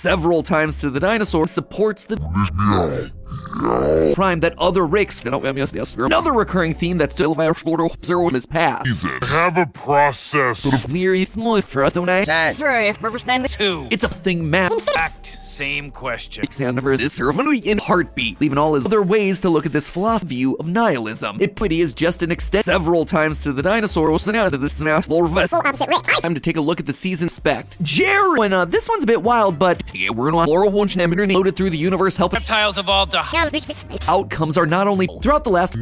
several times to the dinosaur supports the Prime that other Ricks. Another recurring theme that's still zero in his past. Have a process. It's a thing map. Fact. Same question. Alexander is ceremony in heartbeat, leaving all his other ways to look at this philosophy view of nihilism. It pretty is just an extent several times to the dinosaurs and out to the time to take a look at the season spec. Jerry, and this one's a bit wild, but we're gonna Laurel Wunsch and loaded through the universe, helping Reptiles evolved to outcomes are not only throughout the last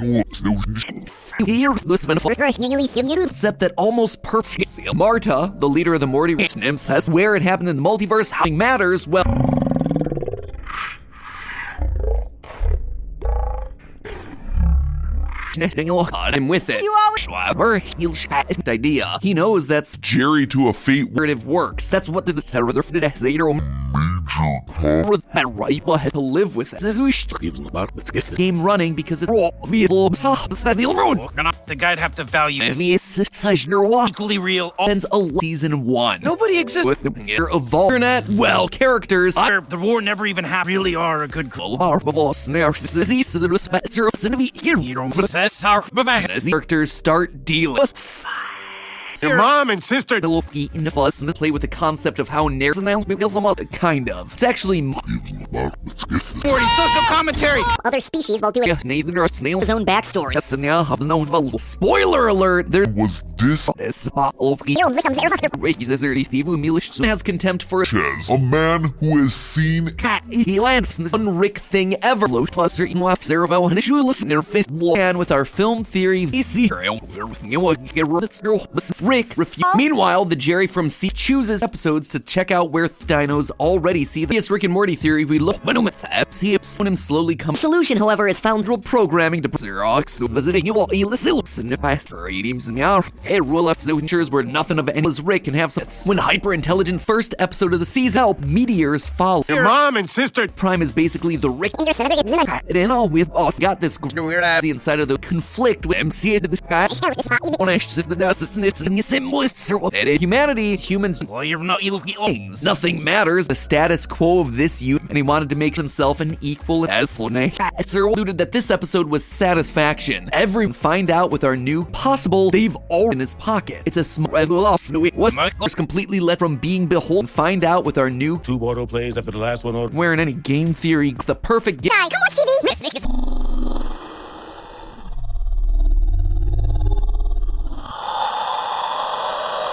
except that almost perfect. Marta, the leader of the Morty Nymphs, says where it happened in the multiverse, how matters. Well, I'm with it. You always idea. He knows that's Jerry to a fate narrative works. That's what the right had to live with it. Game running because it's the guy'd have to value equally real. ends a season 1. Nobody exists. With the evolved internet, well, characters The war never even happened. Really are a good call. Characters start dealing. Your mom and sister. Play with the concept of how kind of. It's actually Social commentary. other species while doing Nathan or snail. his own backstory. Spoiler alert! There was this has contempt for as a man who has seen he lands this unrick thing ever. And with our film theory, Rick refused. Meanwhile, the Jerry from C chooses episodes to check out where dinos already see this Rick and Morty theory. We look with see him slowly come. Solution, however, is found Programming to Xerox, visiting you all listen if I rule ensures where nothing of any was Rick and have some when hyper intelligence first episode of the season help meteors follow. Your mom and sister. Prime is basically the Rick and all with got this weird ass inside of the conflict with MC to the guy. Humanity, humans, Well, you're not things. Nothing matters. The status quo of this youth, and he wanted to make himself an equal as concluded that this episode was satisfaction. Everyone find out with our new possible they've all in his pocket. It's a small off. Was completely let from being beholden. Find out with our new 2 auto plays after the last one. wearing any game theory. It's the perfect game. Come watch TV.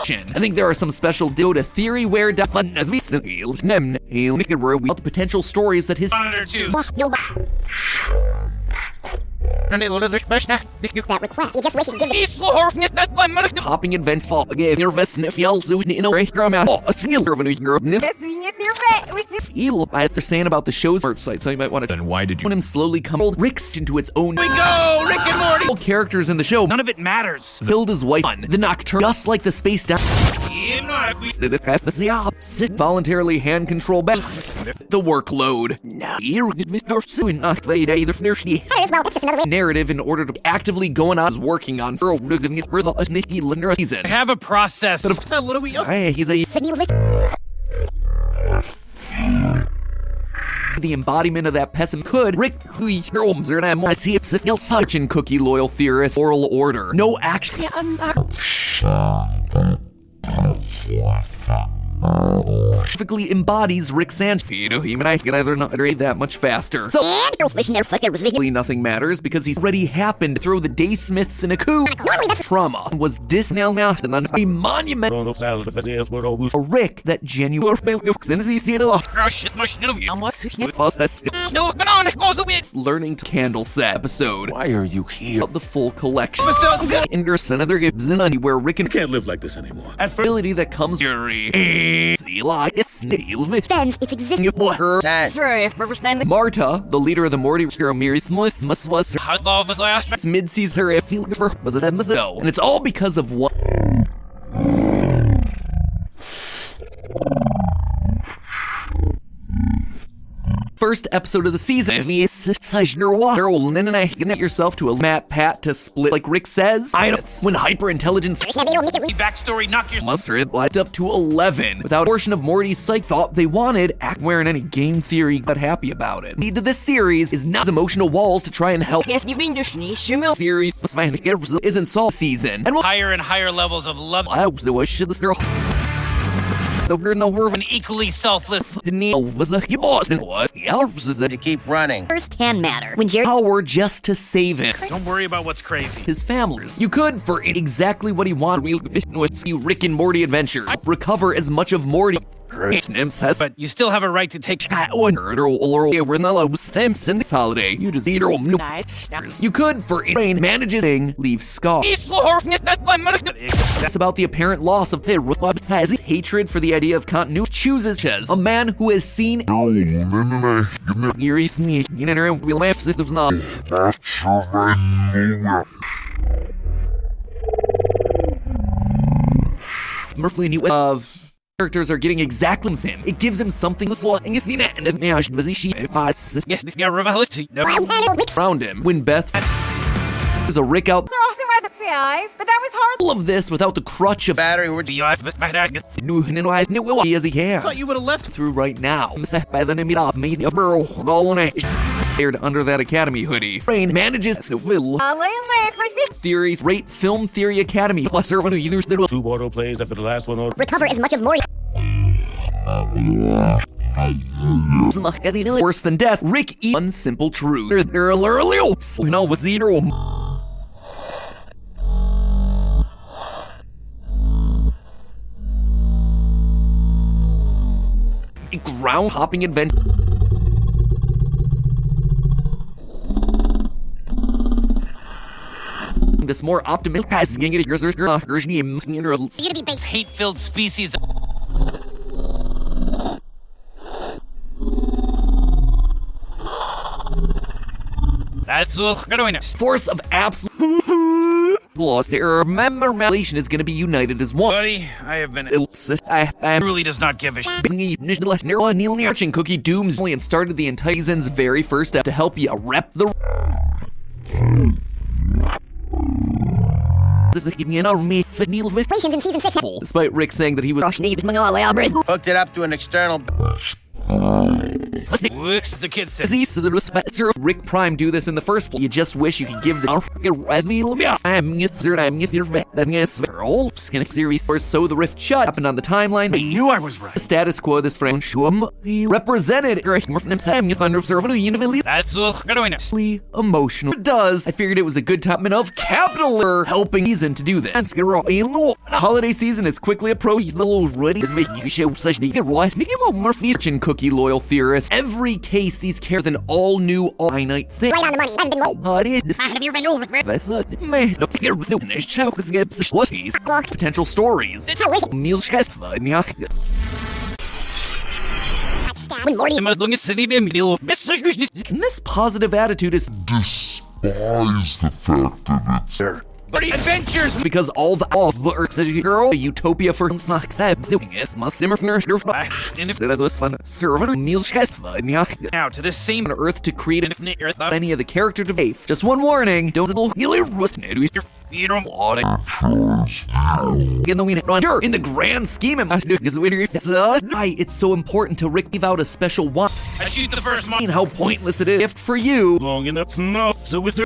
I think there are some special Dota theory where potential stories that his Monitor 2. That request. You just wish you could give it. hopping event fall gave your best sniff yells in a they're saying about the show's art site, so you might want to. Then why did you? When him slowly come Rick's into its own. We go, Rick and Morty. All characters in the show None of it matters. killed his wife on the Nocturne, just like the space down. The opposite voluntarily hand control back the workload. Narrative in order to actively going on is working on for the season. I have a process. What are we? He's a the embodiment of that pessimism could Rick such in cookie loyal theorist oral order. No action. Perfectly embodies Rick's ancestry. Even I can either not read that much faster. So nothing matters because he's already happened to throw the Day Smiths in a coup. Trauma was disnounced and then a monument. A Rick that genuine learning to candle set episode. Why are you here? Of the full collection. Another where Rick and Can't live like this anymore. ability that comes Spends its existence. Marta, the leader of the Morty mid sees her was it and it's all because of what first episode of the season. Get yourself to a map pat to split, like Rick says. When hyper-intelligence Backstory, knock your monster it light up to 11. Without a portion of Morty's psyche thought they wanted, act wearing any game theory got happy about it. Need to this series is not emotional walls to try and help. Series isn't Saul season. And higher and higher levels of love. an Equally selfless. To keep running. First can matter. When Jerry power just to save him. Don't worry about what's crazy. His families. You could, for exactly what he wanted, Rick and Morty adventure. Recover as much of Morty. But you still have a right to take this holiday. You just eat You could, for brain managing, leave Scar. It's about the apparent loss of their hatred for the idea of continuity. Chooses a man who has seen characters are getting exactly the same. It gives him something that's around him. When Beth is a Rick out They're also at the 5, but that was hard. all of this without the crutch of Battery, we're as he can. Thought you would have left. Through right now. Aired under that Academy hoodie. Brain manages the will. Theories rate Film Theory Academy. Two autoplays after the last one. recover as much of Morty. Worse than death. Rick E. One simple truth. We know what's the ground hopping adventure. This more optimistic hate-filled species. That's force of absolute loss. Remember, relation is going to be united as one. Buddy, I have been I am truly does not give a shit. Watching Cookie Dooms and started the entire season's very first step to help you rep the. This is in season 6. despite Rick saying that he was hooked it up to an external. Works, the kid says. Rick Prime do this in the first place. You just wish you could give the series or so the rift shut happened on the timeline. I knew I was right. The status quo this frame represented That's emotional. It does. I figured it was a good time of capital helping season to do this. Holiday season is quickly approaching. Cookie loyal theorists. Every case these care than all new finite thing. Right on the money. Have you been over it? That's potential stories. When Morty And this positive attitude is Despise the fact that it's adventures. because all the Earth's a utopia for like that. Now to this same On Earth to create an infinite earth. any of the character debate. Just one warning: don't in the grand scheme of it's so important to Rick give out a special one. I shoot the first one. How pointless it is. Gift for you. Long enough's enough. So is there.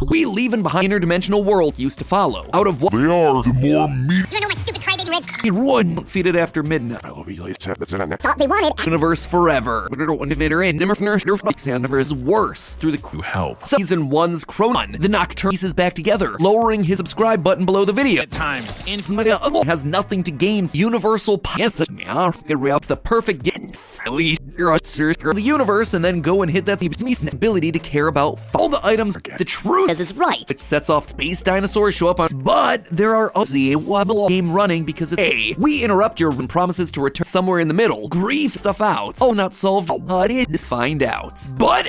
We leaving behind interdimensional world used to follow. Out of what they are, the more meat You know my stupid crybaby reds run feed it after midnight. thought they wanted. Universe forever. Universe is worse through the help. Season 1's Chronon. The Nocturne pieces back together, lowering his subscribe button below the video. At times. Has nothing to gain. Universal it's the perfect the universe and then go and hit that ability to care about all the items. The truth Because it's right. which sets off space dinosaurs show up on, but there are a wobble game running because it's Hey, we interrupt your promises to return somewhere in the middle. Grief stuff out. Oh, not solved. What is this? Find out. But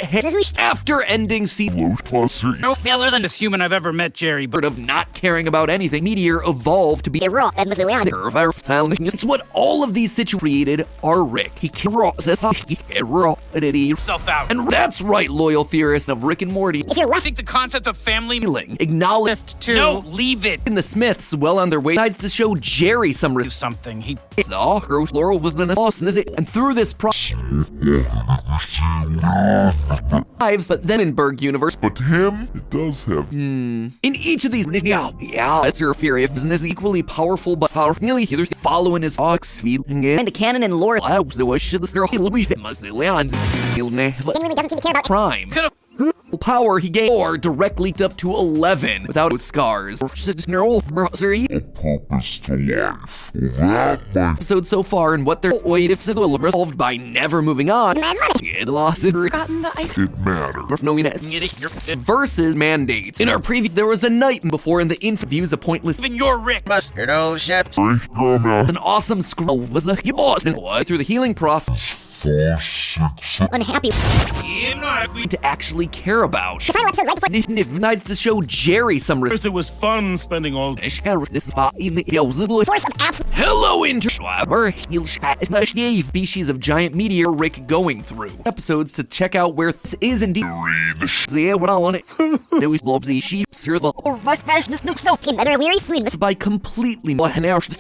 after ending season No failer than this human I've ever met, Jerry. But of not caring about anything, Meteor evolved to be sounding. It's what all of these situations created are Rick. He yourself out. And that's right, loyal theorist of Rick and Morty. If you're I think the concept of family Acknowledge to no, leave it. in the Smiths, well on their way, decides to show Jerry some Do something. He saw Rose Laurel was been lost, and through this lives, but then in Berg universe. But to him, it does have. In each of these, it's your fear if business equally powerful, but nearly following his fox feeling the canon and lore. the wish of the girl he really doesn't seem to care about prime. Power he gained or directly up to 11 without his scars. Purpose to life. That might Episode so far and what their weight if will resolved by never moving on. It lost it. it matter. Versus mandates. In our previous, there was a night before in the views a pointless even your Rick. Mustard old ship. an awesome scroll was a boss and what through the healing process Unhappy. to actually care about. Final episode right before. Decides to show Jerry some First, it was fun spending all Force of absolute. Hello, Interschwaber. Species of giant meteor Rick going through episodes to check out where this is indeed. Yeah, what I want it. There was Blobsy sheep, Sir the Another weary food. by completely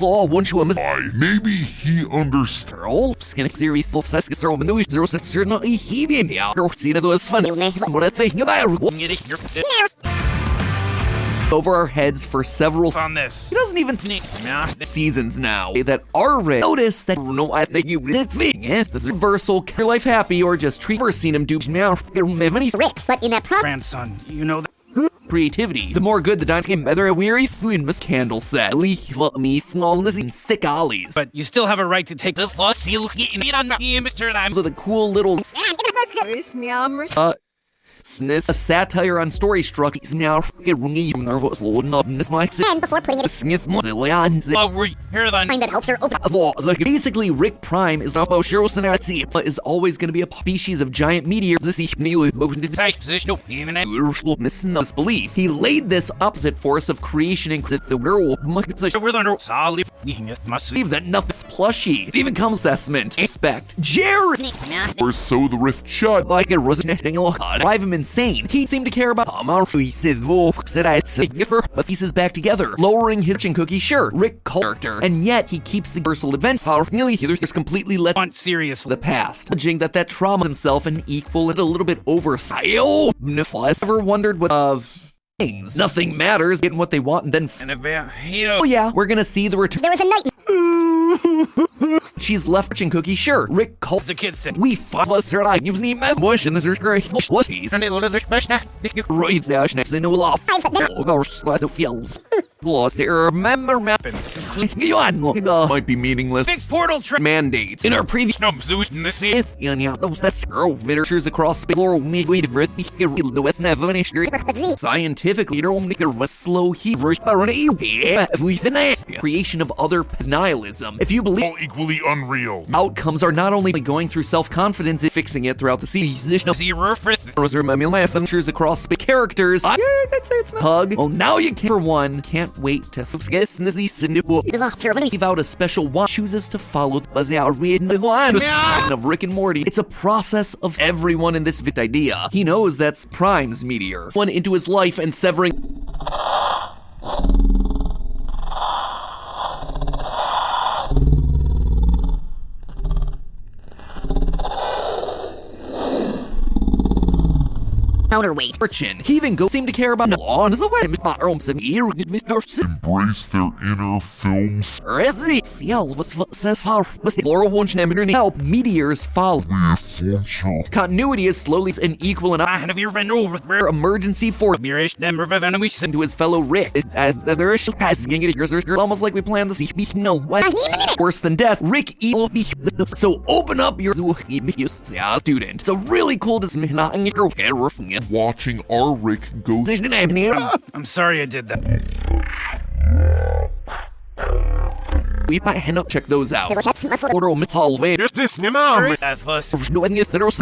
all one show him as Maybe he understands. all skin series self says zero not he see that was fun. What I think about over our heads for several On this. he doesn't even seasons now that are Rick. Notice that no I think you did thing that's reversal your life happy or just treat ever seen him do now many Rick, but in that Grandson, you know that. creativity. The more good the dynamic better a weary food Miss Candle said. Me smallness and sick ollies. But you still have a right to take the fuss. You eat on me, Mr. I'm So the cool little sniss a satire on story struck now nervous nervousness my and before putting it sniff here then. that helps her open. basically Rick Prime is not is always going to be a species of giant meteor this missing this belief he laid this opposite force of creation and the werewolf believe that nothing's plushy it even comes assessment expect Jerry Or so the rift shut. like it wasn't drive him insane. He seemed to care about he said, but pieces back together, lowering his chin cookie sure, Rick character, and yet he keeps the universal events nearly there's completely let Want seriously. the past, judging that trauma himself and equal it a little bit oversight. Ever wondered what things? Nothing matters, getting what they want, and then oh yeah, we're gonna see the return. There was a night. She's left chin cookie sure. Rick calls The kid said. we five us her I use the bush and this is great. What he's right there next in Olaf. Or slide of fields. Lost there remember mappings. Might be meaningless. Fixed portal trick. Mandates. In our previous those that's litteratures across space or it's never finished. Scientifically was slow heat creation of other nihilism. If you believe all equally unreal. outcomes are not only going through self-confidence and fixing it throughout the season. Adventures across space characters. I'd say it's not hug. Well, now you can for one. Can't wait to guess leave out a special one chooses to follow the line of Rick and Morty. It's a process of everyone in this idea. He knows that's Prime's meteor. One into his life and severing. Counterweight. Fortune. He even seem to care about on the way. Embrace their inner films. Redzi feels was Laurel won't help meteors follow. Continuity is slowly and equal and I have you been over where emergency force enemies into his fellow Rick. Almost like we planned this. No, what? Worse than death. Rick evil. So open up your student. It's a really cool Watching our Rick go. I'm sorry I did that. We might hand up check those out. Order metal way. Just this, your mom. That fuss. No any theros.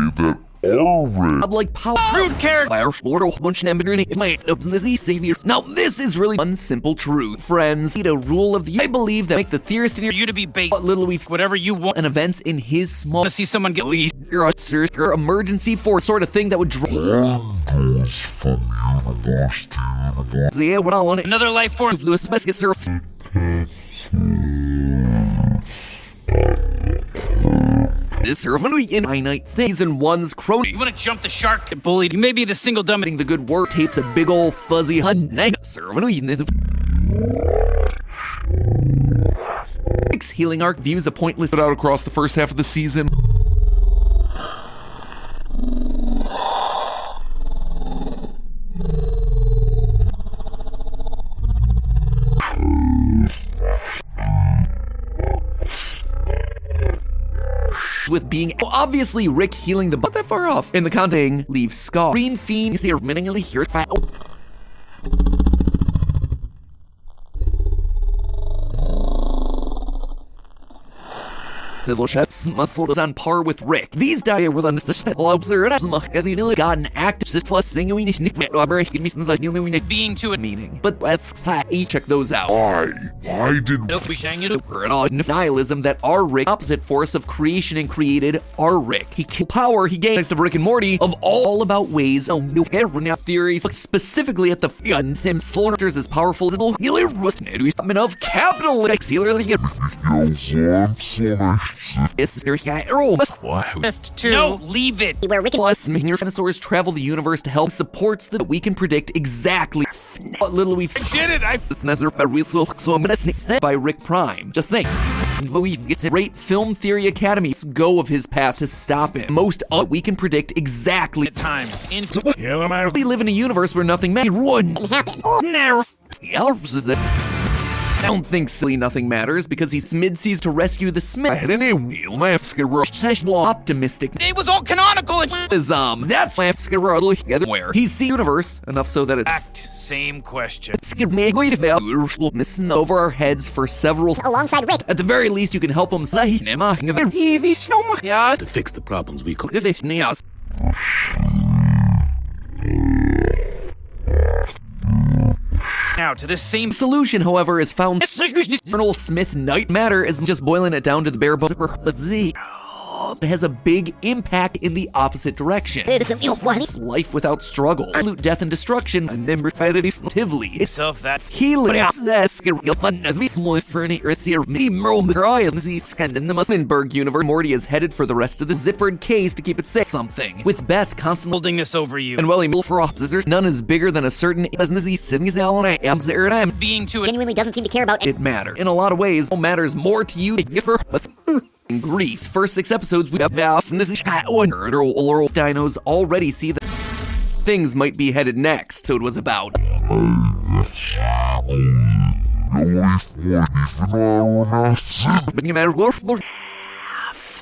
I'm like power Rude character. fire Lord bunch of my disease saviors. Now this is really one simple truth. Friends, need a rule of the I believe that make the theorist in For your you to be bait. what little we've Whatever you want. and events in his small To see someone get your emergency force sort of thing that would draw. Yeah, what I want to another life form. Lewis Mesca surf. This surf in finite things and one's crony. You want to jump the shark, get bullied. You may be the single dumb. The good work tapes a big ol' fuzzy hun surf. Healing arc views a pointless Put out across the first half of the season. with being obviously Rick healing the but that far off in the content leaves Scar. Green Fiend is here minimally here. The chef's muscle is on par with Rick. These die were absurd as got an active plus singing being to it. meaning. But let's check those out. Why did Nope, we sang it. Nihilism that our Rick, opposite force of creation and created our Rick. He killed power he gained next to Rick and Morty of all about ways of new theories, look specifically at the gun him soldiers as powerful as the healer was of capital No, leave it. Where Rick and Plus, your dinosaurs travel the universe to help supports that we can predict exactly what little we've Did it! I It's Nazar by Rick Prime. Just think. It's a great Film Theory Academy. Let's go of his past to stop him. Most we can predict exactly. At times. Kill him out. We live in a universe where nothing wouldn't happen. I don't think silly nothing matters because he's mid-seas to rescue the Smith. Optimistic It was all canonical and that's where he's seen universe enough so that it's act. Same question. missing over our heads for several. Alongside Rick. At the very least, you can help him say To fix the problems we call Now to this same solution, however, is found. Colonel Smith Night Matter isn't just boiling it down to the bare bones, but it has a big impact in the opposite direction. It isn't what It's life without struggle, absolute death and destruction, and definitively self that healing. Hindenburg universe. Morty is headed for the rest of the zippered case to keep it safe. Something with Beth constantly holding this over you. and Welly for officers. None is bigger than a certain business. Sitting is Alan. I am there. And I am. Being to it. genuinely doesn't seem to care about It matters in a lot of ways. It matters more to you than for but. Grief. First 6 episodes we have dinos already see that things might be headed next. So it was about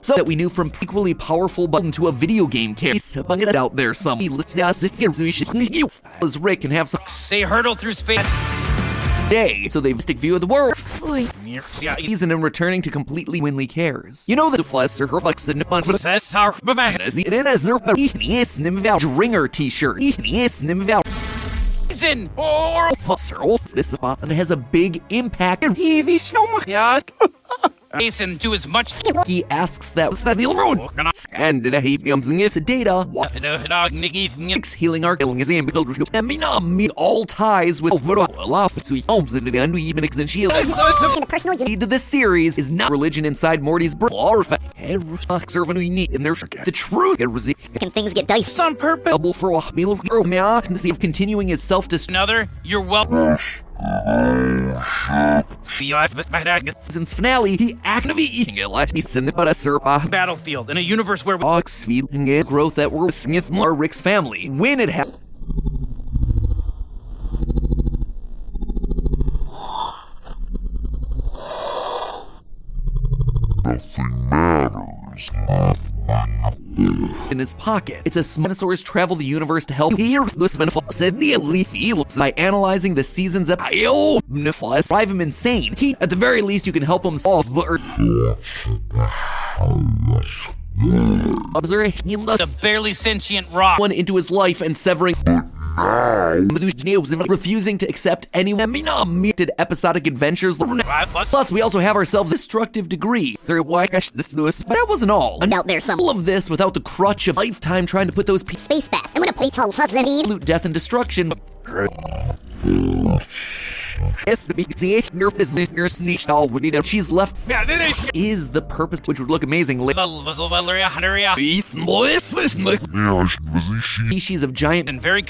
so that we knew from equally powerful button to a video game character. Bung it out there some was Rick and have some They hurtle through space. day, so they stick view of the world. Yeah, Season and returning to completely Winley cares. You know that Flex or Herflex and That's our Dringer t-shirt. Jason or This and it has a big impact. Jason do as much. He asks that and he comes in the data. Healing our killing is ambiguous. All ties with homes and even in the personal lead to this series is not religion inside Morty's brain. And there's the truth. Can things get dicey? On purpose. Double for a meal to see if continuing his self-destruction. Another. You're welcome. Since finale, he actively eating it like he's in but a syrup. Battlefield in a universe where Ox feeling it growth that were Smith or Rick's family. When it happened. nothing matters? In his pocket. It's a dinosaurs travel the universe to help by analyzing the season's drive him insane. At the very least, you can help him solve The barely sentient rock. one into his life and severing refusing to accept any episodic adventures. Plus, we also have ourselves a destructive degree. But that wasn't all. Out there some All of this without the crutch of lifetime trying to put those space bath. I'm gonna play tall absolute death and destruction. She's left is the purpose, which would look amazing. Species of giant And very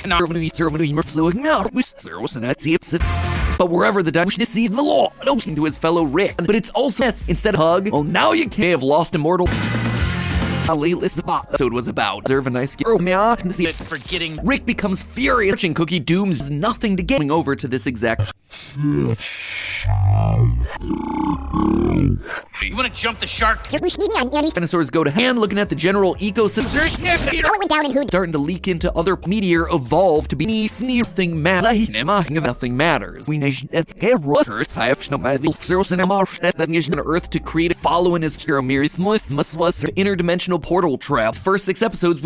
but wherever the dinosaur sees the law, to his fellow Rick. But it's also instead of hug. Well, now you can't have lost immortal. This episode was about. Observe a nice forgetting. Rick becomes furious. Searching Cookie Dooms is nothing to getting over to this exact. You want to jump the shark? Dinosaurs go to hand looking at the general ecosystem. went down and who Starting to leak into other meteor evolve to be nothing matters. Nothing matters. We nation Earth to create a following his interdimensional portal traps. First 6 episodes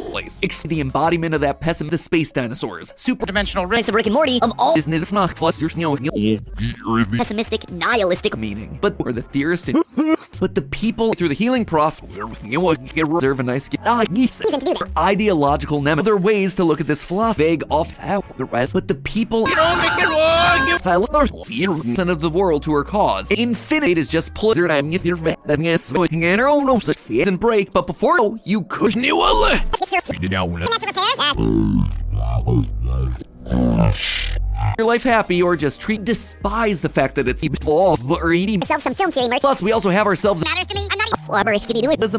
place. The embodiment of that pessimism, the space dinosaurs. Super Dimensional Rick. of Rick and Morty of all isn't it not plus pessimistic, nihilistic meaning, but or the theorist but the people through the healing process reserve a nice ideological other ways to look at this philosophy vague off the rest, but the people of the world who are cause infinite is just and break, but before you could your life happy or just despise the fact that it's or eating. myself some film theory merch. Plus, we also have ourselves Matters to me. I'm not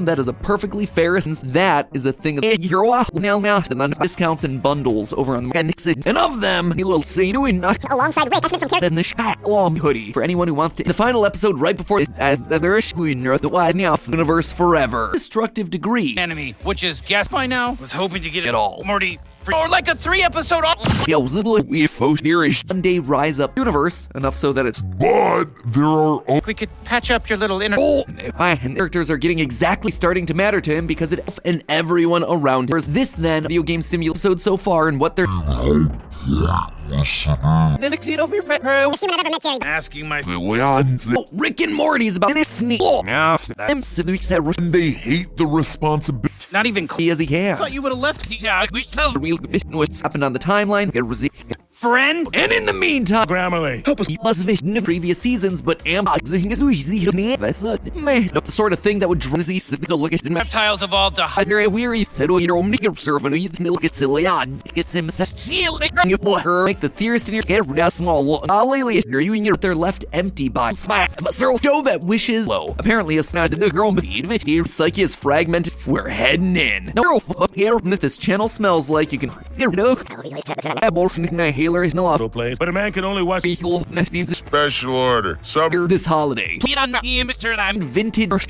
that is a perfectly fair since that is a thing of and then discounts and bundles over on the and of them he will see doing alongside Rick. From in the long hoodie for anyone who wants to. The final episode right before the wide universe forever. Destructive degree. Enemy, which is guessed by now. Was hoping to get At all. Morty. Or like a 3-episode Sunday rise up universe enough so that it's But there are we could patch up your little inner and characters are getting exactly starting to matter to him because it and everyone around him. This then video game simulator episode so far and what they're asking my Rick and Morty's about they hate the responsibility. not even clear. as he can. Thought you would have left. What's happened on the timeline? Friend. And in the meantime, Grammarly. help us must have in previous seasons, but that's the sort of thing that would look at the Reptiles evolved to very weary it's him make the theorist in your head small they're left empty by show that wishes low. Apparently it's not the girl psyche is fragmented. We're heading in. No this channel smells like you can is no Autoplay. But a man can only watch Special order. this holiday. Mr. and I'm Vintage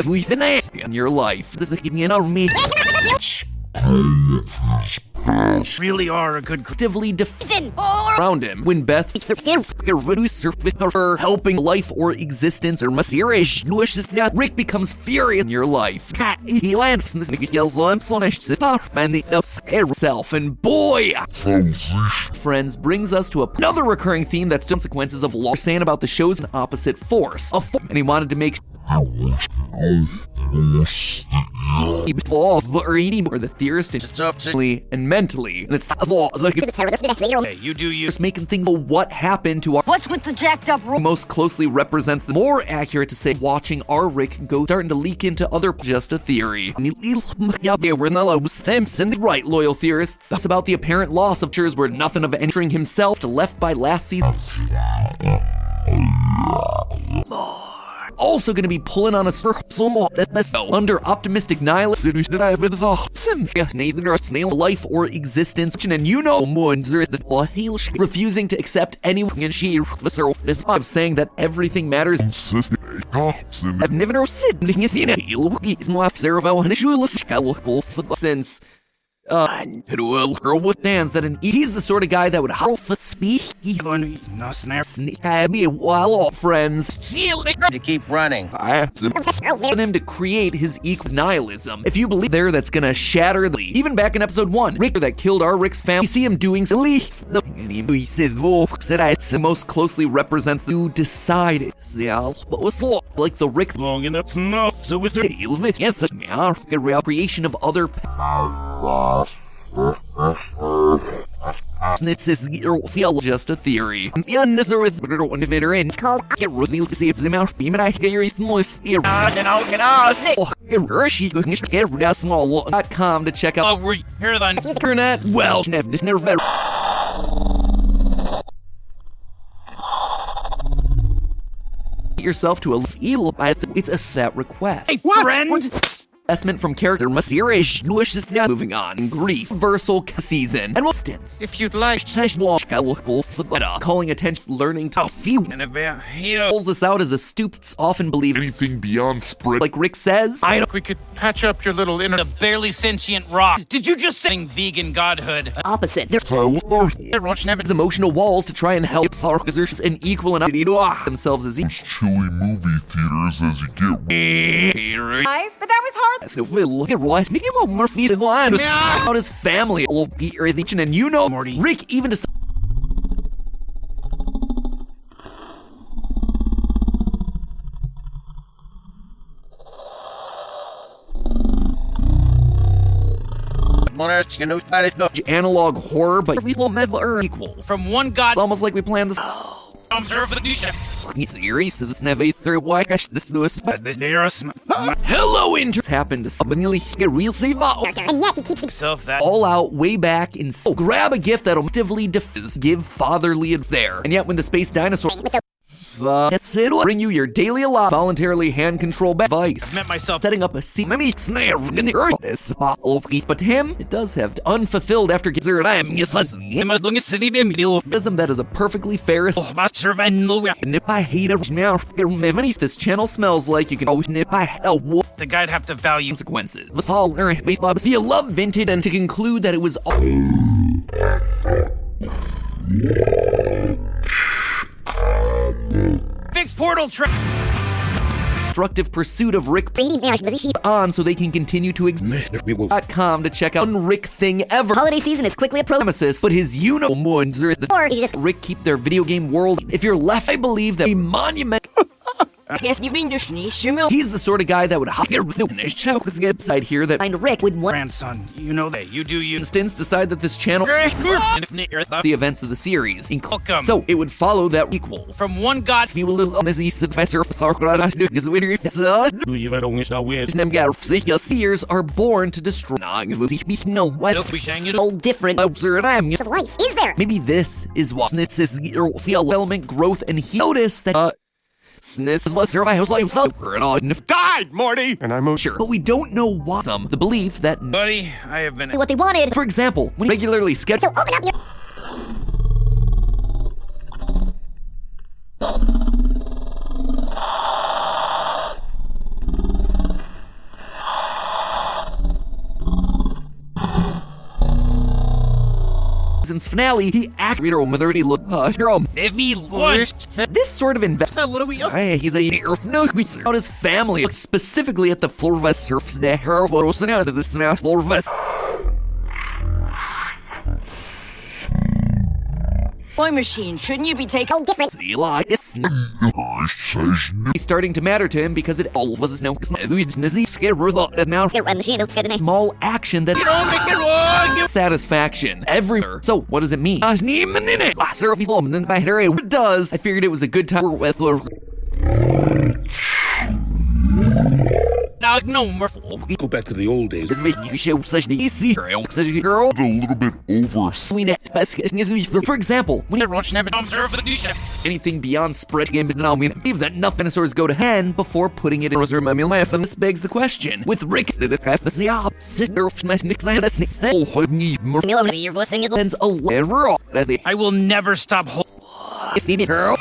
we've been in your life. This is getting in me. really are a good Actively around him when Beth her helping life or existence or mysterious Rick becomes furious in your life. He lands and yells on and the self and boy friends brings us to another recurring theme that's consequences of law saying about the show's an opposite force and he wanted to make or the theorist and mentally and it's Hey, you do you. just making things what happened to our What's with the jacked up room? most closely represents the more accurate to say watching our Rick go starting to leak into other just a theory. We're not Simpson right loyal theorists. That's about the apparent loss of chairs where nothing of entering himself to left by last season. Also going to be pulling on a circle under optimistic nihilism life or existence and refusing to accept anyone and she of saying that everything matters I've never seen anything he's no observer and since stands that he's the sort of guy that would speak while all friends To keep running. want him to create his equals nihilism. If you believe there, that's gonna shatter the even back in episode 1, Rick that killed our Rick's family, you see him doing silly. He said it most closely represents who decided. But was like the Rick Long enough's enough, so is there. a real creation of other. It's just a theory. The unnecessary innovator in called revealed to see if the mouth beam and I hear it with small.com to check out. Oh, we're here then. Internet. Well, this never. Yourself to a feel. It's a set request. Hey, friend! Investment from character Masirish wishes now moving on in grief versal season and instance If you'd like. calling attention learning to feel pulls this out as a stoops often believe Anything beyond spread. like Rick says I don't We could patch up your little inner. The barely sentient rock. Did you just say vegan godhood? opposite there's emotional walls to try and help sarcasers and equal and themselves as each Chilly movie theaters as you get. Five, but that was hard. look at what Murphy's line about his family and you know Morty. Rick even decided analog horror, but we will never equals. From one god. It's almost like we planned this Observe the new chef. series, so this never through why this news. This nearest. Hello, inters happened to somebody get real save all And yet he keeps Self that. all out way back in grab a gift that'll actively give fatherly it's there. And yet when the space dinosaur that's it. Bring you your daily allot voluntarily hand control device. Met myself. Setting up a snare in the earth. But to him, it does have unfulfilled after gizzard. I am that is a perfectly fair. And if I hate it now, this channel smells like you can always nip. The guy'd have to value. Consequences. Let's all see you love vintage and to conclude that it was all. Fixed portal trap. Destructive pursuit of Rick on so they can continue to .com to check out one Rick thing ever. Holiday season is quickly approaching. But his moons are Or you just Rick keep their video game world. If you're left, I believe that a monument. He's the sort of guy that would hire the website here that find Rick would want. Grandson, you know that. You do you. instance decide that this channel the events of the series. Welcome. So it would follow that equals. From one god. Do seers are born to destroy. No, what? All different of life. Is there? Maybe this is what it's this element growth and notice that Sniss was survival Died, Morty! And I'm sure, but we don't know why. Some the belief that, Buddy, I have been. What they wanted. for example, when you regularly schedule. So open up your. Season's finale, he acted this sort of investment. He's a out his family, specifically at the Florvest surfs the out of the smash Florvest. Boy machine, shouldn't you be taking? Oh, different. He's starting to matter to him because it all was his now small action that satisfaction everywhere. So what does it mean? It does. I figured it was a good time with No more. Go back to the old days. a little bit over. For example, when Observe the new chef. anything beyond spread game, but now I believe that enough dinosaurs go to hen before putting it in Roser Mammy and this begs the question. With Rick, the opposite You're voicing it. a I will never stop. If he girl.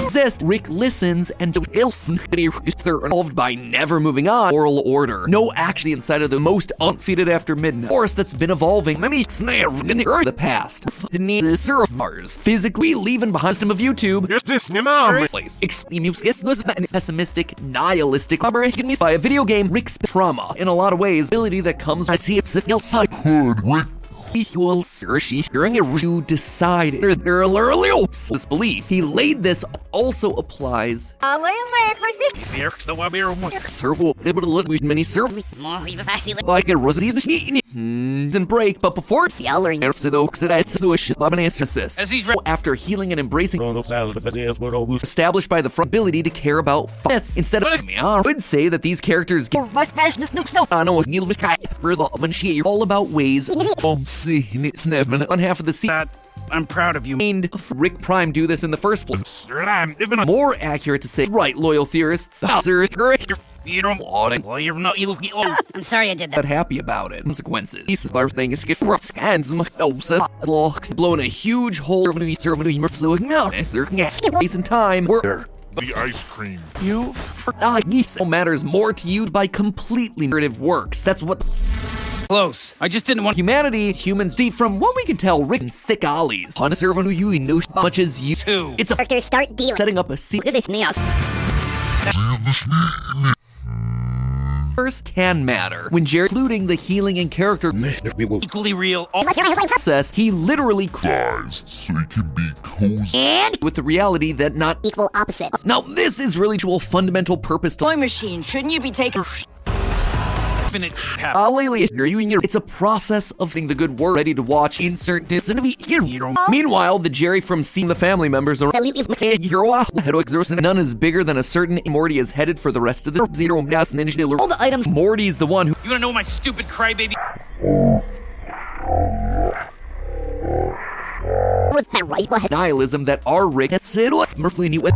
Exist. Rick listens and is involved by never moving on. Oral order. No action inside of the most undefeated after midnight. Force that's been evolving. Maybe snare in the earth. The past. Need to serve Mars. Physically leaving behind system of YouTube. Is this Nimam? Place. Pessimistic, nihilistic, by a video game. Rick's trauma. In a lot of ways, ability that comes. I see it's Rick equal to decide this belief. He laid this also applies servo many servo like a rosy and break, but before after healing and embracing established by the ability to care about instead of I would say that these characters all about ways on half of the scene. I'm proud of you. Rick Prime do this in the first place. More accurate to say, right, loyal theorists. You don't. Well, you're not. I'm sorry I did that. But happy about it. Consequences. These thing is scans blowing a huge hole in time. the ice cream. You matters more to you by completely narrative works. That's what. Close. I just didn't want humans deep from what we can tell. Rick and sick ollies. On a server who you know as much as you. Two. It's a characters start dealing. Setting up a secret. Can matter when Jerry, including the healing and character equally real. Process, he literally Dies so he can be cozy. And with the reality that not equal opposites. Now this is really a fundamental purpose to Toy machine, shouldn't you be taking? It's a process of seeing the good work ready to watch. Insert Disney here. Meanwhile, the Jerry from seeing the family members are none is bigger than a certain Morty is headed for the rest of the Zero Gas Ninja. All the items. Morty's the one who You wanna know my stupid crybaby? nihilism that are Rick and Sid Murphy knew it.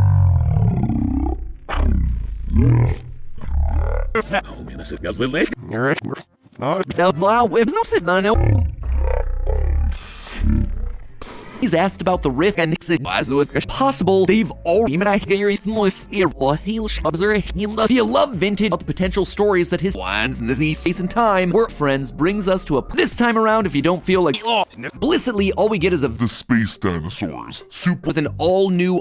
He's asked about the rift and it's possible they've already Do you love vintage about the potential stories that his ones in the space and time were friends brings us to a this time around if you don't feel like explicitly all we get is a The space dinosaurs. Super. with an all-new,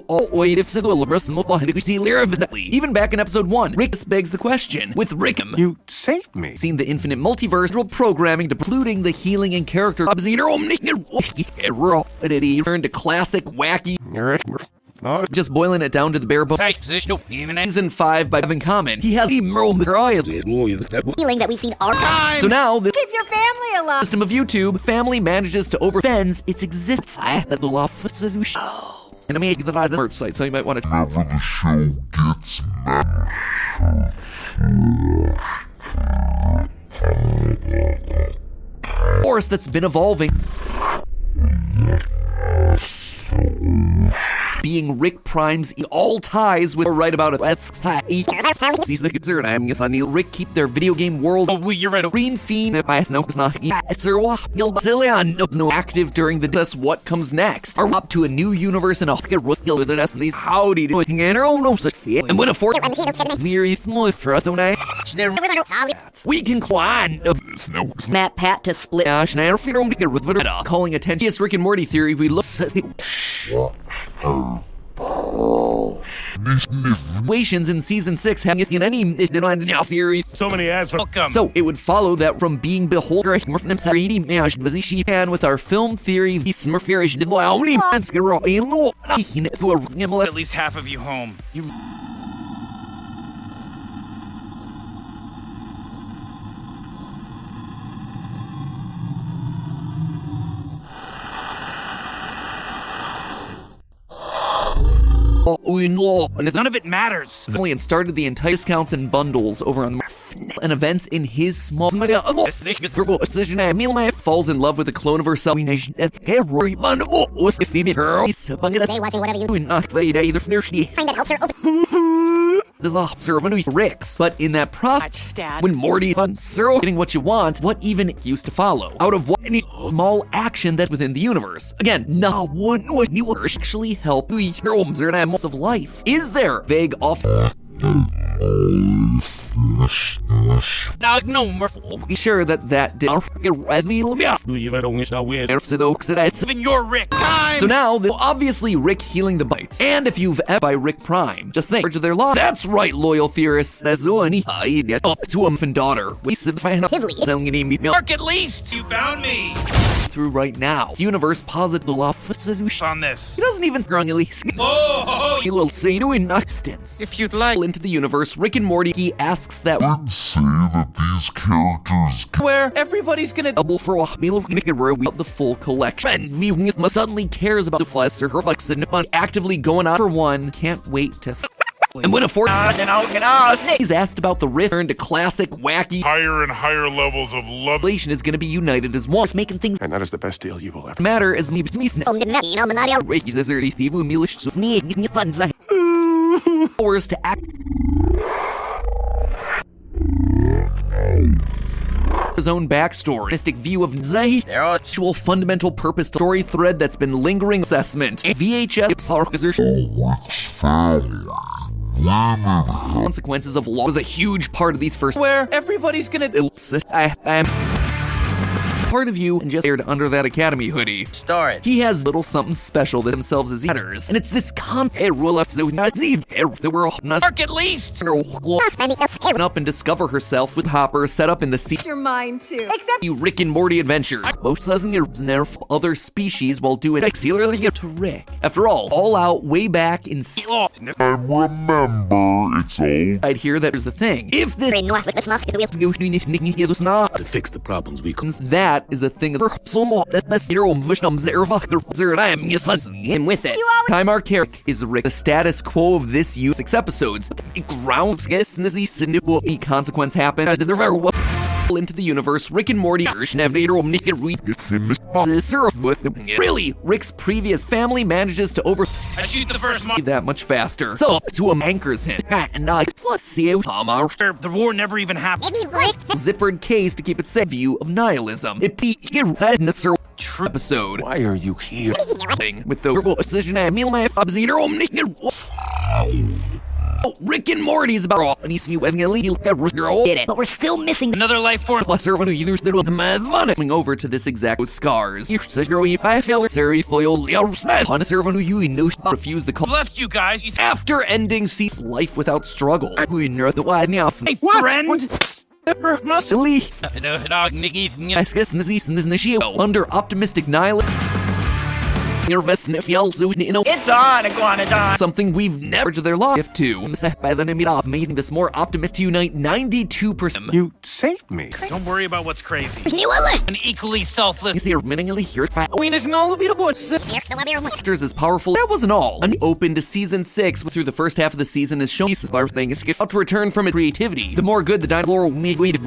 even back in episode 1, Rick begs the question. With Rickham, You saved me. seen the infinite multiverse programming, including the healing and character turned to classic, wacky, just boiling it down to the bare bones. Season 5 by Evan Common. He has a Feeling that we've seen our time. So now the Keep your family alive. system of YouTube, family manages to overfends its existence. And I made the merch site, so you might want to. Whenever the show gets mad. Force that's been evolving. Being Rick Prime's all ties with right about it. He's the concern. I'm with Neil Rick keep their video game world. Oh, you're right. Green Fiend no active during the test. What comes next? Are up to a new universe and a with the rest of these howdy doing no such fear. And when a fourth we can climb Matt Pat to split. calling attention. Yes, Rick and Morty theory. We look situations in season 6 having any series. So many ads for Welcome. So it would follow that from being beholder and with our film theory At least half of you home. None of it matters. and started the entire discounts and bundles over on and events in his small falls in love with a clone of herself. Say watching whatever you do. Find that helps her open. is observant of Rick's. But in that process, Dad. when Morty and Zero getting what you want, what even used to follow? Out of what any small action that within the universe? Again, no one was you actually help the heroes of life. Is there vague off? Now, no more. Be sure that did Even your Rick. Time. So now, obviously Rick healing the bite. And if you've ever by Rick Prime, just think of their lives. That's right, loyal theorists. That's only up to a infant daughter. We said Mark at least. You found me. through right now. The universe positive the law On this. He doesn't even strongly Oh, he will say to an instance. If you'd like. Into the universe, Rick and Morty, he asks that Say that these characters where everybody's gonna double for a meal of where we have the full collection. And we suddenly cares about the flesh or her on actively going on for one. Can't wait to and when a he's asked about the return to classic wacky Higher and higher levels of love. relation is going to be united as one, making things And that is the best deal you will ever. matter as me hours to act his own backstory, mystic view of Zahid, actual fundamental purpose story thread that's been lingering assessment. VHS consequences of law was a huge part of these first where everybody's gonna I'm part of you and just aired under that Academy hoodie. Start. He has little something special that themselves as eaters, and it's this Mark at least. up and discover herself with Hopper set up in the sea. Your mind too. Except Rick and Morty adventure. Most doesn't nerf other species while doing auxiliary to Rick. After all out way back in remember it's all I'd hear that is the thing. If this To fix the problems we couldn't. that is a thing him with it. Time arc character is Rick. The status quo of this 6 episodes. Grounds consequence happened. Into the universe, Rick and Morty really, Rick's previous family manages to over I shoot the first month. that much faster. So to him anchors him. And I The war never even happened. zippered case to keep it safe view of nihilism. It be true episode. Why are you here? With the decision I meal my Rick and Morty's about and he's get it. But we're still missing Another life form. plus everyone who used to coming over to this exact scars. I feel sorry for you. Everyone who you know refuse the call. Left you guys. You After ending C's life without struggle. We know the wide now. hey, friend. Silly. Nikki. I guess this is the under optimistic nihilism. It's on, Iguanodon. Something we've never to their life to. By the name of making this more optimist to unite 92%. You saved me. Don't worry about what's crazy. An equally selfless. You see, minimally here. Here's Actors as powerful. That wasn't all. Open to season 6 through the first half of the season is showing things about to return from its creativity. The more good the dinosaur will make way to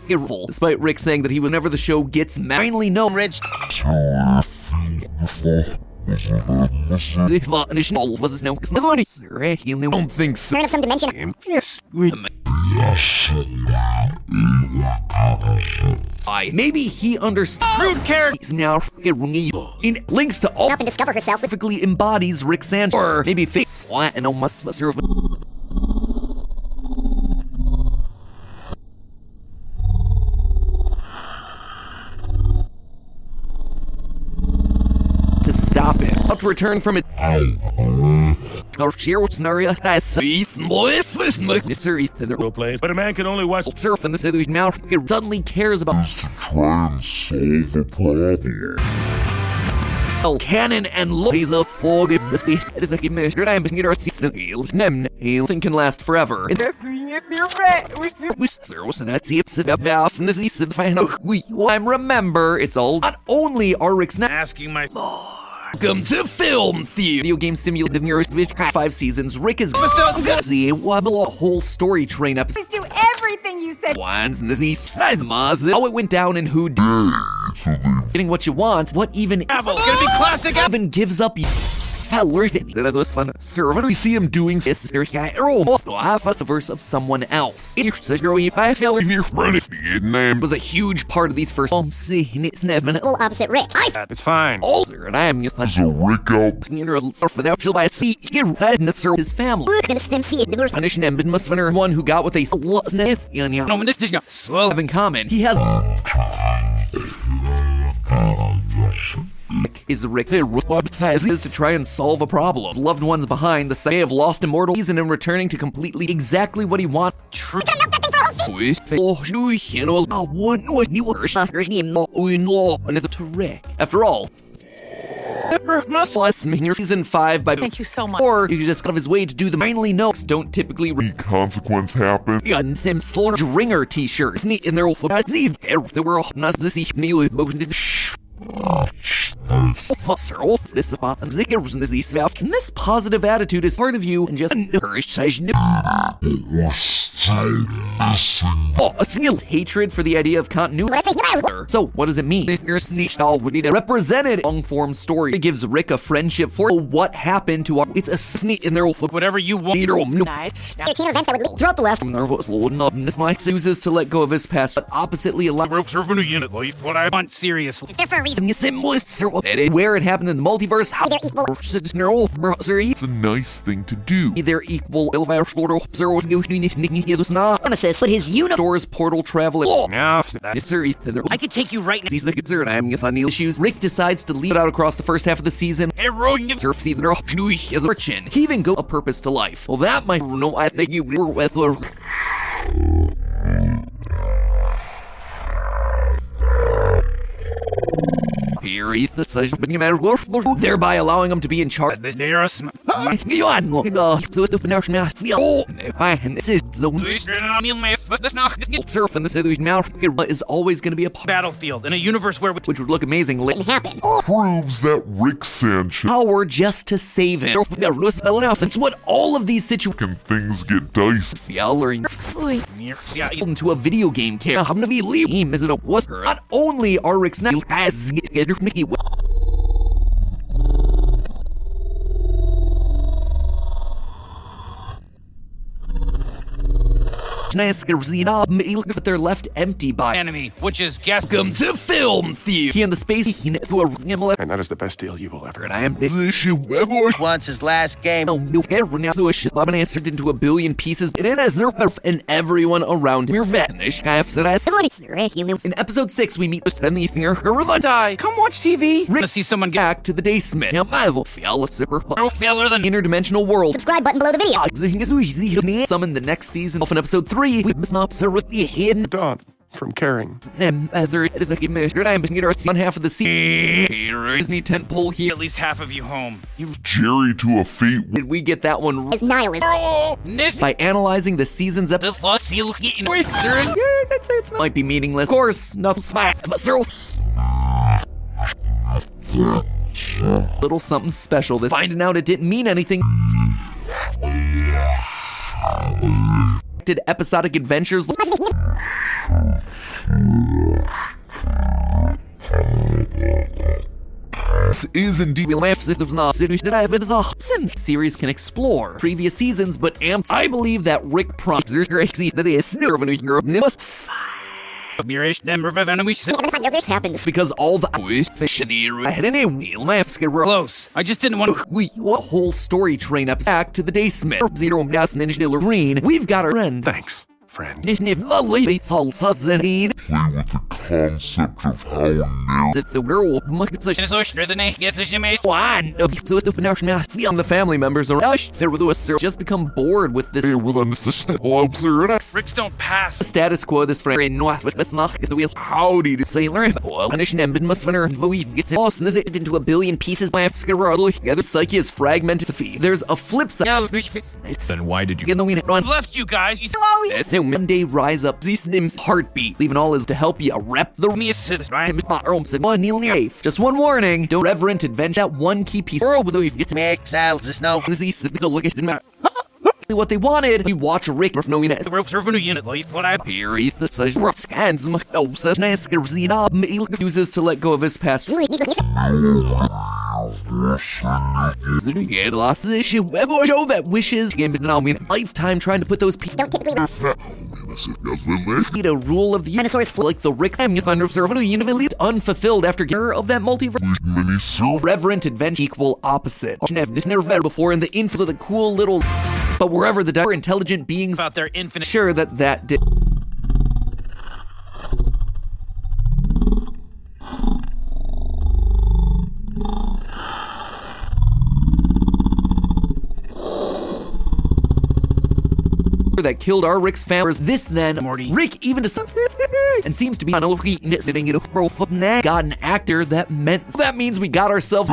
careful. Despite Rick saying that he whenever the show gets finally no Rich. was his no don't think so. of some dimension. Yes, we. Maybe he understands Rude character. he's now in links to all Up and discover herself with perfectly embodies Rick Sanchez or maybe face and almost serve to stop it. Up to return from it. Or share scenario as Play. But a man can only watch. surf in the city now suddenly cares about try and solve a problem. Cannon and he's a fog of the space. It is a measure. I'm going to see the heels. Nothing can last forever. I'm remember it's all not only are Rick's not Asking my. welcome to Film Theater. Video game simulated in 5 seasons. Rick is a whole story train episode. please do everything you said. Ones and the how it went down and who did. Getting what you want. What even It's gonna be classic. even gives up We see him doing this almost half a verse of someone else. It was a huge part of these first Well, opposite Rick. It's fine. and I am Is a Rick out? his family. We're gonna stem see it. Punish Nembin Musfinner, one who got what they No, men, this is not swell. have in common. He has is Rick is to try and solve a problem. Loved ones behind the same have lost immortal season and returning to completely exactly what he wants. True. To Rick. After all, season 5 by Thank you so much. or he just got of his way to do the mainly notes don't typically Any consequence happen? gun them slaughter Dringer t-shirt in their there were not this this positive attitude is part of you and just hatred for the idea of continuity. So what does it mean? Represented long-form story. It gives Rick a friendship for what happened to our. It's a sneak in their Whatever you want. Throughout the last chooses to let go of his past, but oppositely I want seriously. there for a reason. where it happened in the multiverse. How It's a nice thing to do. they're equal. Nemesis, but his Doors portal travel. Now, It's her Ethan. I could take you right now. He's the concern. I am with on issues. Rick decides to leave it out across the first half of the season. Surfs either his fortune. He even go a purpose to life. Well, that might know. I think you were with her. Here, Ethan, thereby allowing him to be in charge. This nearest. Surf in the city now is always going to be a Battlefield in a universe where which would look amazing. happen. Proves that Rick Sanchez Power just to save it. That's what all of these situations can things get dicey. into a video game character. I'm gonna be leaving. Is it a what? Not only are Rick's now as Mickey. But they're left empty by enemy, which is gas. Welcome to Film Theater. He and the space and that is the best deal you will ever. and I am Once his last game. so a shit bomb answered into a billion pieces, and it has and everyone around him vanish. In episode 6, we meet then the Die. Come watch TV. Rick. See someone get back to the basement. failure than Interdimensional world. Subscribe button below the video. Summon the next season of an episode 3. We must not with the hidden Don from caring. other it is a measure. I'm on half of the season. Disney tentpole here. at least half of you home. Jerry to a fate. Did we get that one right? It's nihilism. By analyzing the season's episode? It might be meaningless. Of course, nothing smack, but Cyril. Little something special. This finding out it didn't mean anything. Did episodic adventures. This is indeed series can explore previous seasons, but I believe that Rick promises This happened. because all the Close. I just didn't want to. a whole story train up back to the basement. Zero Gas Ninja Green. We've got our friend. Thanks, friend. It's all suds and eat. play with the concept of how now The girl the family members are just become bored with this. Ricks don't pass. The status quo this friend the wheel. Howdy to sailor. Punish Nembin Musfinner and we gets lost and it into a billion pieces by together. Psyche is fragmented. There's a flip side. Then why did you You know, we run. Left you guys. You One day rise up. These names heartbeat. Leaving all is to help you rep the me assist, right? one Neil Safe. Just one warning. Don't reverent adventure. That one key piece. Makes Alice no. Look at it. What they wanted. We watch Rick knowing that. The ropes are a new unit life. What I Here, Ethan says, scans uses to let go of his past. Show that wishes game now mean lifetime trying to put those people Don't typically need a rule of the dinosaurs like the Rick and Thunder Server unfulfilled after gear of that multiverse. Reverent adventure equal opposite. This never read before in the info of the cool little, but wherever the intelligent beings About their infinite. sure that did. That killed our Rick's family. This then, Morty. Rick even to some and seems to be on a sitting in a got an actor that meant that means we got ourselves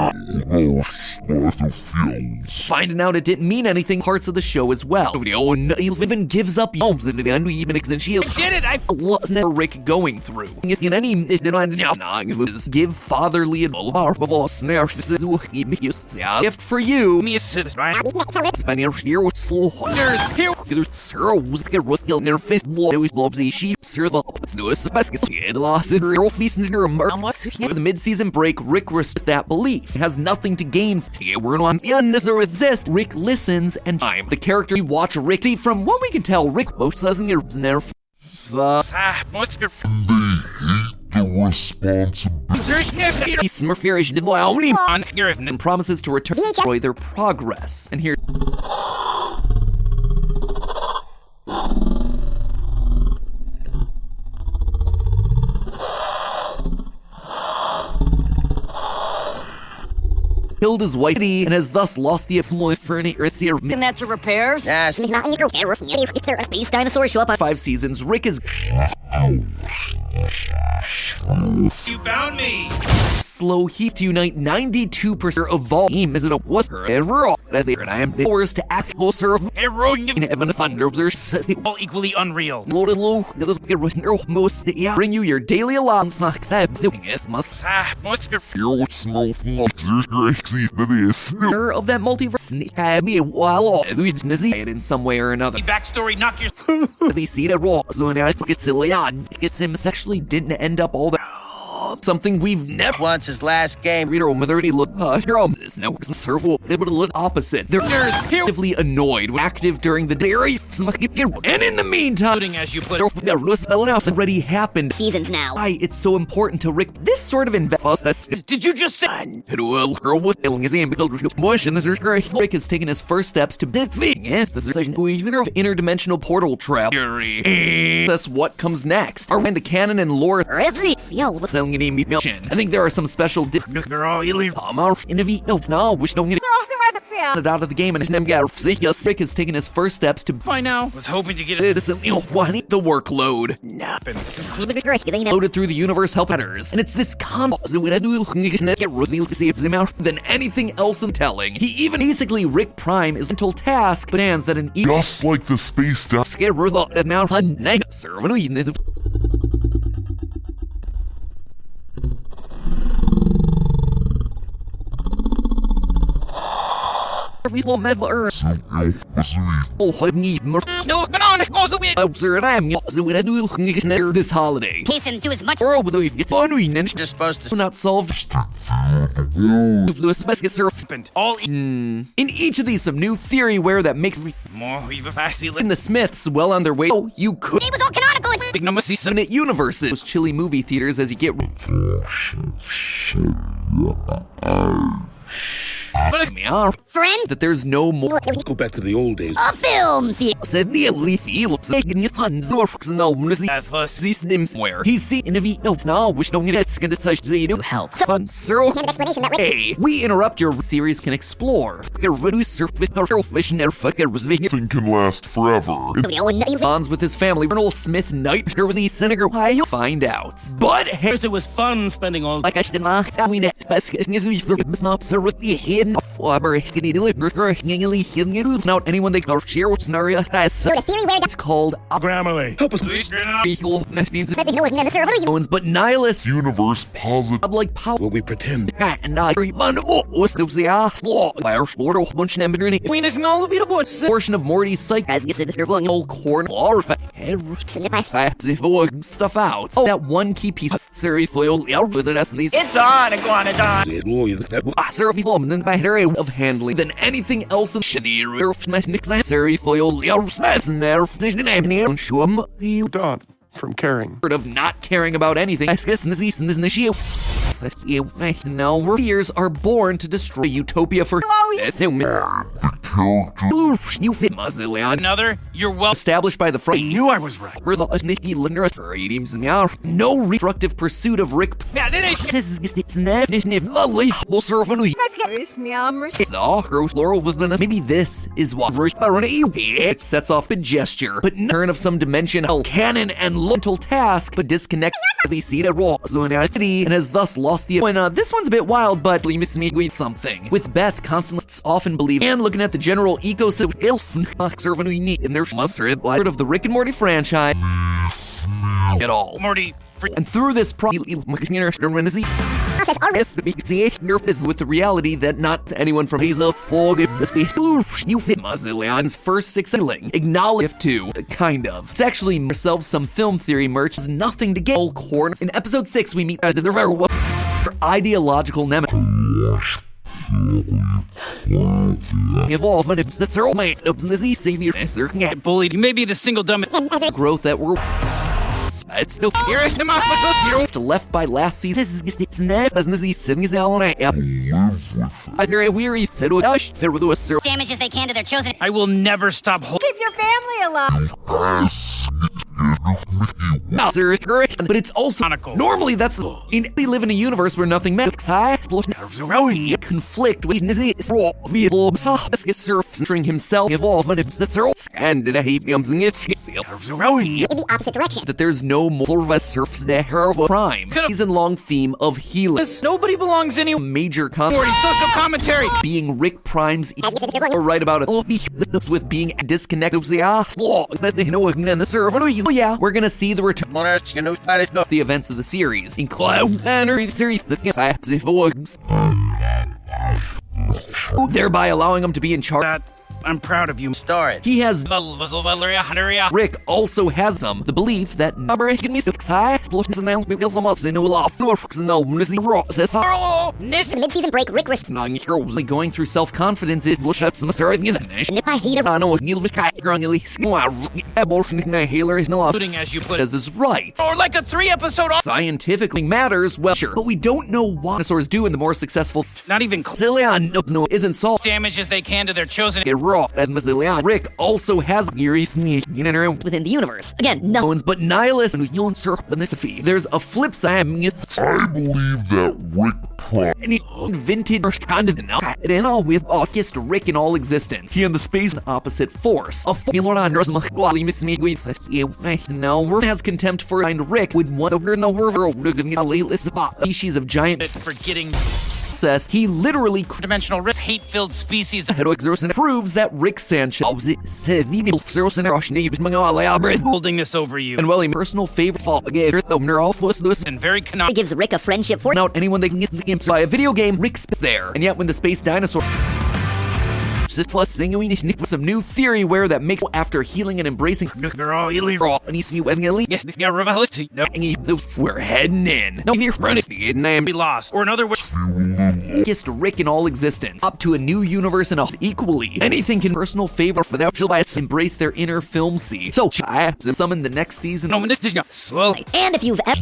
finding out it didn't mean anything parts of the show as well. Even gives up homes and even shields. Did it? I Rick going through. If you any give fatherly and gift for you. me a sit right. Was get Ruthil near fist blows blobsy sheep, sir the loss in real feast in the mid-season break, Rick risks that belief. Has nothing to gain. We're on the unnecessary resist. Rick listens and time. The character we watch Rick see from what we can tell, Rick most doesn't get near What's good? The responsibility. he's Smurferish only On here if and promises to return destroy their progress. And here killed his wife and has thus lost the Earth's here. And that's a repairs? Yes. Space dinosaurs show up on 5 seasons. Rick is You found me. slow. He's to unite 92% of all team is it a what's and we're all and I am forced to act closer of Heroing heaven thunder all equally unreal. bring you your daily allowance like that doing it must What's good? of that multiverse have me while it in some way or another. Backstory, knock your They see that raw so now it's silly on it's him actually didn't end up all that something we've never Once his last game. reader over 30 look this now serve able to look opposite. They're actively annoyed, active during the day, and in the meantime, as you put it. spelling out already happened. seasons now. Why it's so important to Rick. This sort of invest. Did you just say? Rick has taken his first steps to defeating interdimensional portal trap. That's what comes next. Are when the canon and lore. I I think there are some special Girl, you leave. no, which don't get They're also by the fan. it out of the game and his name got Rick has taken his first steps to By now, was hoping to get it it. is the workload. Loaded through the universe help headers, and it's this than anything else in telling. He even basically Rick Prime is until task demands that an Just like the space down. scare the amount No, come on, it goes away. this holiday. Hasten to as much. You're supposed to. Not solved. Spent all In each of these, some new theoryware that makes more. We've a fassy and the Smiths well on their way. Oh, you could It was all canonical. big number season. infinite universes. Those chilly movie theaters as you get. Friend, That there's no more. Let's go back to the old days. a film theater. Said the leaf eels making you tons of works and all At first, these names where he's seen in a notes now which don't get it's gonna such to you Help. fun so hey we interrupt your series can explore reduce surface vision and fucking Nothing can last forever. bonds with his family. Colonel Smith Knight with the Senator why you'll find out. But hey, it was fun spending all like I should not we net best is we not sir with the in not anyone they call share scenario has So the theory where it's called Grammarly, help us. but nihilist Universe positive. like power What we pretend. and I portion of Morty's psyche As you said, Mr. Wong. old corn or stuff out. Oh, that one key piece of Siri foil with it as these It's on, Iguanodon. of handling than anything else in Siri foil Dawn from caring. of not caring about anything. No, fears are born to destroy utopia for you fit Another, you're well. established by the front. Knew I was right. We're the no destructive pursuit of Rick. Yeah, did it? Maybe this is what it sets off a gesture, but turn of some dimension, canon and mental task, but disconnect the seed at raw and has thus lost the. This one's a bit wild, but you miss me with something. With Beth, constantly often believe and looking at the general ecosystem in their mustard of the Rick and Morty franchise at all. Morty, And through this process is with the reality that not anyone from Hazel Fog you fit Muzzleon's first six ceiling. Acknowledge to kind of. It's actually ourselves some film theory merch has nothing to get all corners. In episode 6 we meet their ideological nemesis. Involvement that's our mate of the savior bullied. You may be the single dumbest. growth that we're it's still left by last season. It's not as easy sitting as I very weary damages they can to their chosen. I will never stop holding. Keep your family alive. but it's also Chronicle. normally that's we live in a universe where nothing matters. Conflict with string himself involved that's and he comes in In the opposite direction. that there's no more of a surfs the crime season-long theme of healing. Nobody belongs anywhere. Major Morty, social commentary. being Rick Prime's As you said, Mr. Wong. right about it with being disconnected with the that they know in the server. Yeah, we're gonna see the return the events of the series, including series thereby allowing him to be in charge. I'm proud of you. Store it. He has Rick also has the belief that The mid-season break, Rick was going through self-confidence is Including, as you put it, as is right. or like a 3-episode off. Scientifically matters, well, sure, but we don't know what dinosaurs do in the more successful Not even Zillion isn't solved. damage as they can to their chosen. Raw and Zillion. Rick also has within the universe. Again, no. ones, but nihilist and there's a flip side. I believe that Rick Prime Any vintage and all with August Rick in all existence. He and the space opposite force. A no has contempt for and Rick would want to species of giant Forgetting says he literally dimensional risk, hate-filled species. proves that Rick Sanchez Holding this over you. and well, a personal favorite And very canonical. It gives Rick a friendship for out anyone that can get the game by a video game. Rick's there, and yet when the space dinosaur plus some new theory where that makes after healing and embracing Girl, illegal. and he's elite. Yes, this guy revelation. No, We're heading in. No, here, name we lost. Or another way. kissed Rick in all existence, up to a new universe and all equally. Anything can personal favor for that. She'll embrace their inner film scene. So I have to summon the next season. No, this is not slow. And if you've ever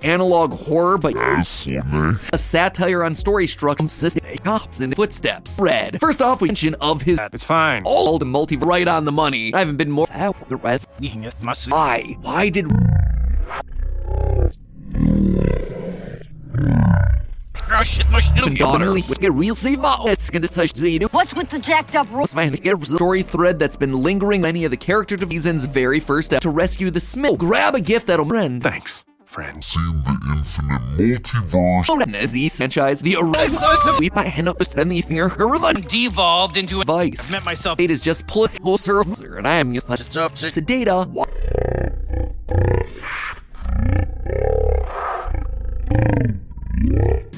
Analog horror, but a satire on story structures, cops and footsteps. Red. First off, we mention of his It's fine. old multi right on the money. I haven't been more. Why? Why did? Daughter, a real save. It's gonna touch the. What's with the jacked up rules? Story thread that's been lingering many of the character season's very first step to rescue the Smith. Grab a gift that'll friend. Thanks, friend. Seen the infinite multiverse. As the franchise, the arrival we might end up with anything or Devolved into a device. met myself. It is just political server, and I am the data.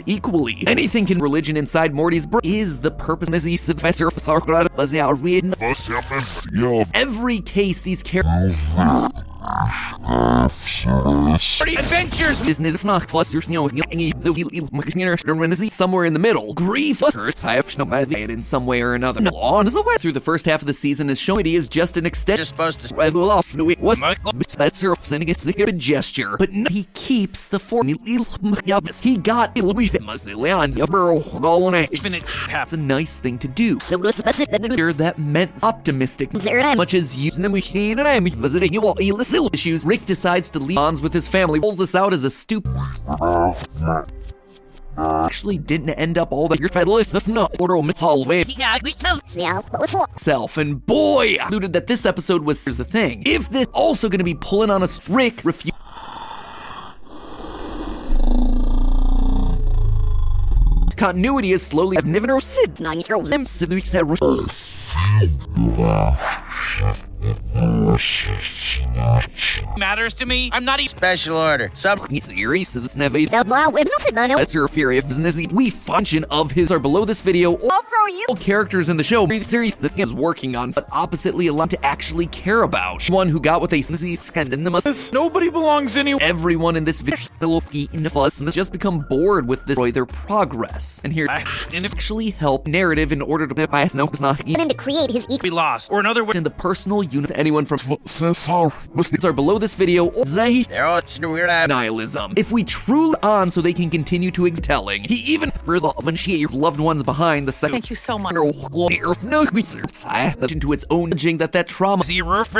Equally, anything can religion inside Morty's brain is the purpose as he professor was written. Every case these characters Adventures! isn't it if not clusters, somewhere in the middle. Grief in some way or another. On the way through the first half of the season is showing he is just an extension. Just supposed to Off it was sending it's a good gesture, but no, he keeps the form. He got Infinite That's a nice thing to do. That meant optimistic. Much as using them issues, Rick decides to leave bonds with his family. Pulls this out as a stupid. Actually didn't end up all that your fed life if not self, and boy alluded that this episode was. Here's the thing, if this also gonna be pulling on us, Rick refused. Continuity is slowly matters to me. I'm not even special order. Some series so this never that's your fear of business. We function of his are below this video. I'll throw you. All characters in the show series that he is working on, but oppositely allowed to actually care about. One who got what they scanned in the must. Nobody belongs anywhere. Everyone in this video has just become bored with this their progress. And here actually help narrative in order to bias no it's not And to create his be lost. Or another way. in the personal unit anyone from are below this video they're all nihilism. If we truly on so they can continue to telling, he even when she loved ones behind the second. Thank you so much. Into its own jing that trauma. Zero for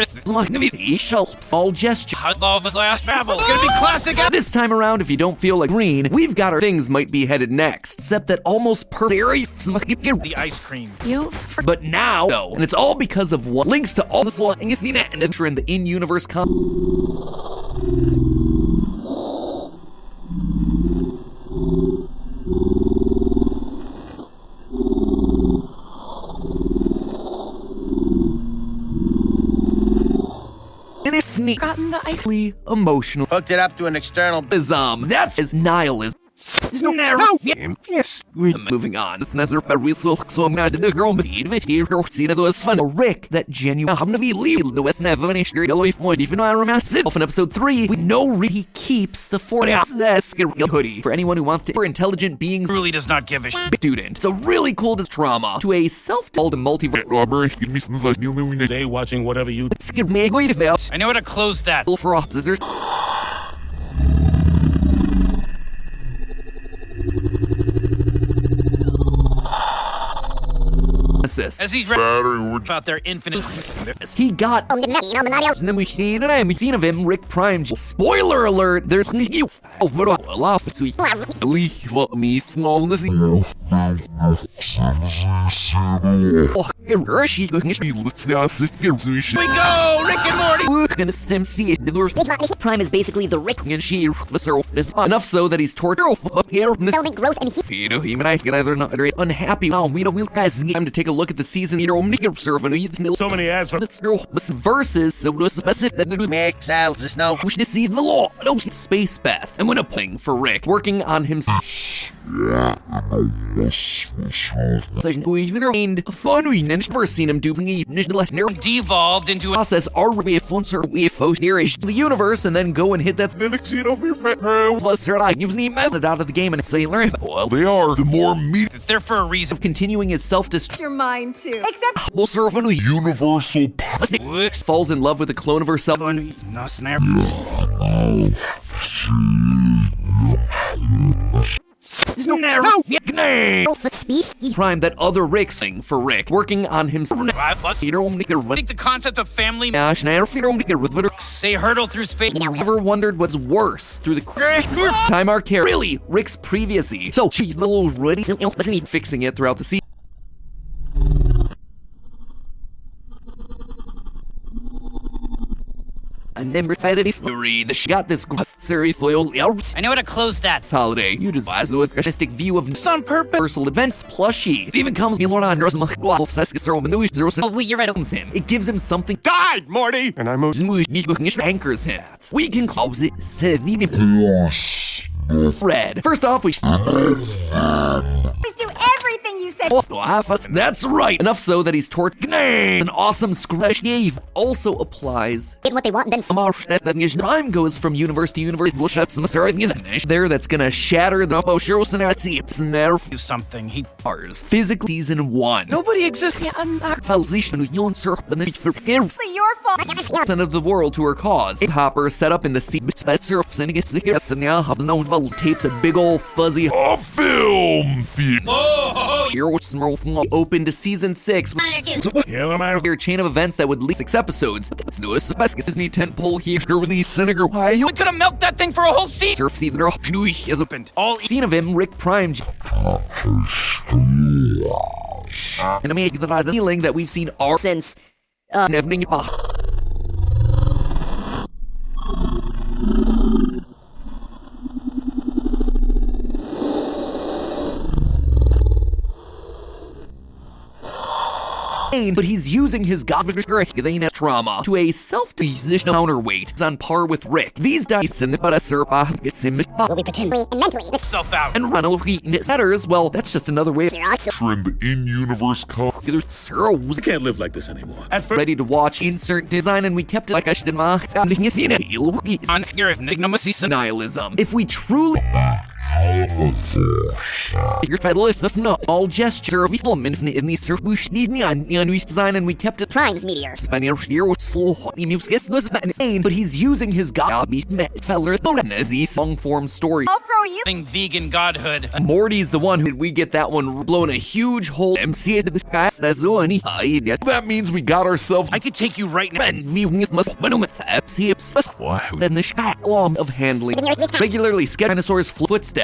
Small gesture. I love his last travel. It's gonna be classic. This time around, if you don't feel like green, we've got our things might be headed next. Except that almost perfect. The ice cream. You. But now, though, and it's all because of what links to all this and in the in-universe and if Gotten the ice. emotional hooked it up to an external. that's his nihilism. Yes. Moving on, it's Nazar Parisol, so I'm not the girl, but it was fun. Rick, that genuine, I'm gonna be legal, the West never finished your yellow point, even though I remember myself in episode 3, we know Rick he keeps the 40-ounce hoodie for anyone who wants to, for intelligent beings, Truly does not give a student. It's a really cool trauma to a self-told multiverse. They watching whatever you I know how to close that. For officers. As he's about their infinite. He got and then we seen of him, Rick Prime. Spoiler alert, there's We go, Rick and Morty. Prime is basically the Rick. And she enough so that he's tortured. Selling growth and he's He and I can either not very unhappy. Now we guys time to take a look at the season. so many ads for versus so specific that Make sales is no. we should see the law. No space Beth. And when a playing for Rick, working on himself. We've remained fun. We never seen him do Devolved into a process our way of phones or we the universe and then go and hit that gives the method out of the game and say learn. Well, they are. The more meat it's there for a reason. Continuing his self-destruct. Your mind too. Except Will serve a universal falls in love with a clone of herself. No snap. Prime that other Rick thing for Rick, working on himself. I think the concept of family. Say hurdle through space. Never wondered what's worse through the time our care. Really, Rick's previously. So she little Rudy fixing it throughout the season. And then read the got this series foil out. I know how to close that. Holiday, you just a artistic view of On purpose. Universal events plushie. It even comes in on Oh, wait, you're right. him. It gives him something Died, Morty! And I most anchors him. We can close it. Red. First off, we Please do everything you said. That's right. Enough so that he's tortured. An awesome scratch also applies. Get what they want and then Time goes from universe to universe. There, that's gonna shatter the Do something. He Mars. Physics season 1. Nobody exists. Yeah, For It's your fault. of the world to her cause. Hopper set up in the sea surfs and gets tapes a big old fuzzy A film theater. open to season 6 Yeah, man. your chain of events that would lead 6 episodes. Let's do a Disney tentpole here release Senator Why We could have milked that thing for a whole season. surf season is opened. All Scene of him, Rick Prime. And I mean the feeling that we've seen our since but he's using his godly trauma to a self-decision counterweight. It's on par with Rick. These dice and will be pretending and mentally self out. and Ronald Wheaton setters. Well, that's just another way of Trend in-universe Ceros I can't live like this anymore. At first, ready to watch insert design, and we kept it like I should in my On here, if nihilism. If we truly your federal if not all gesture of film in these design, and we kept it Prime's meteors. but he's using his feller as a long form story. I'll throw you. vegan godhood. Morty's the one who we get that one blown a huge hole. MC into the sky. That's all any. That means we got ourselves. I could take you right now. And we must then the sky of handling regularly sketch dinosaurs' footsteps.